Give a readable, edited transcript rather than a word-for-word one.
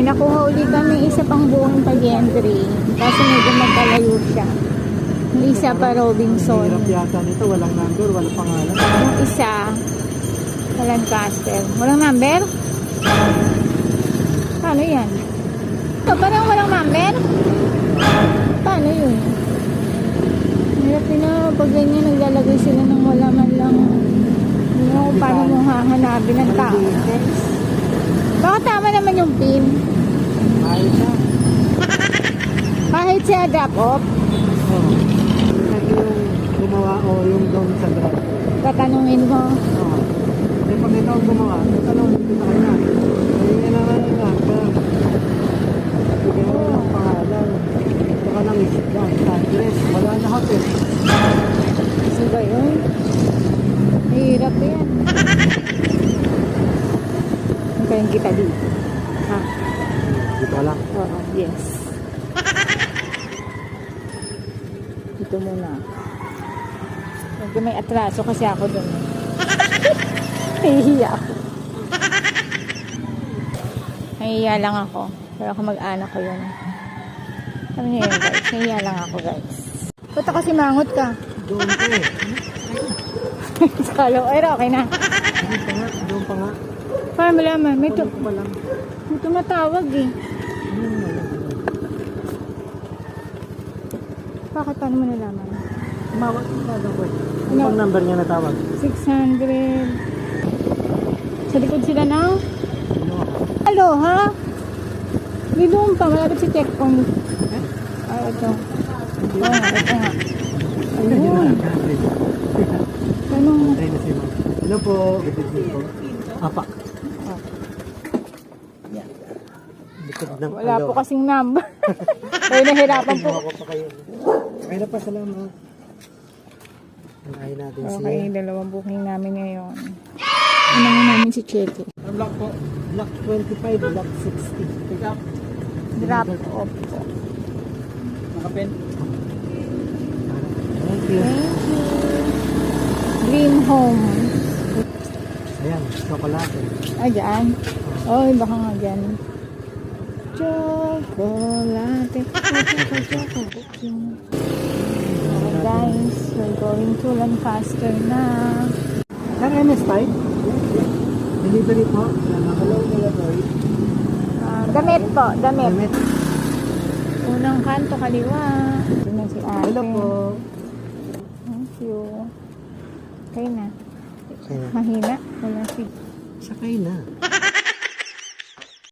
nakuha ulit kami isa pang buong pag-entry. Kasi medyo magkalayo siya. Yung isa pa Robinson. Hirap yata nito, walang number, walang pangalan. Yung isa, Lancaster. Walang number? Paano yan? Ito, parang walang number? Paano yun? Hirap din na pag ganyan naglalagay sila ng wala man lang. Hindi mo kung paano mo hahanapin ng tao. Baka tama naman yung pin. Ayos siya. Kahit siya drop off, Oo. Kahit yung gumawa o yung doon sa drive. tatanungin mo. Oo. Eh pag ikaw gumawa, tatanungin ko sa kanya. Ayun nga naman yung number. Bigyan mo ng pangalan. Saka lang address. Wala na hotel. Kasi ba yun? Mahirap yan. Hintayin kita dito. Ha? Dito lang. Oo, yes. Dito muna. Medyo may atraso kasi ako dun. Nahihiya ako. Nahihiya lang ako. Pero ako mag-anak ko yun. Sabi niyo yun guys. Nahihiya lang ako guys. Ba't kasi mangot ka? Doon ko eh. Kalo, ay okay na. Doon pa nga. Doon pa nga. Para malaman, may, Doon pa lang. may tumatawag eh. Bakit paano mo nalaman? Tumawag ko na daw eh. Ano No. bang number niya natawag? 600. Sa likod sila ng Ano ako? Aloha. May doon pa, malapit si checkpoint. Ay, ito. Oo nga, ito nga. Ayun. Tanong. Ay, na si Ma'am. Hello po. Good evening po. Apa. Likod ng Wala alo. po kasing number. Kaya nahirapan po. Ako pa kayo. Okay na pa, salamat. Unahin natin si... Okay, dalawang booking namin ngayon. Unangin namin si Cheche. Block po. Block 25, block 60. Pick up. Drop off po. Nakapen. Thank you. Thank you. Dream home. Ayan, chocolate. Ay, dyan. Oy, baka nga dyan. Chocolate. Okay, guys, we're going to Lancaster na. Sir, MS5? Delivery po. Hello, delivery. Damit po, damit. Damit. Unang kanto kaliwa. Ito na si ate. Hello po. Thank you. Okay na. Okay na. Mahina. Wala si... Sakay na.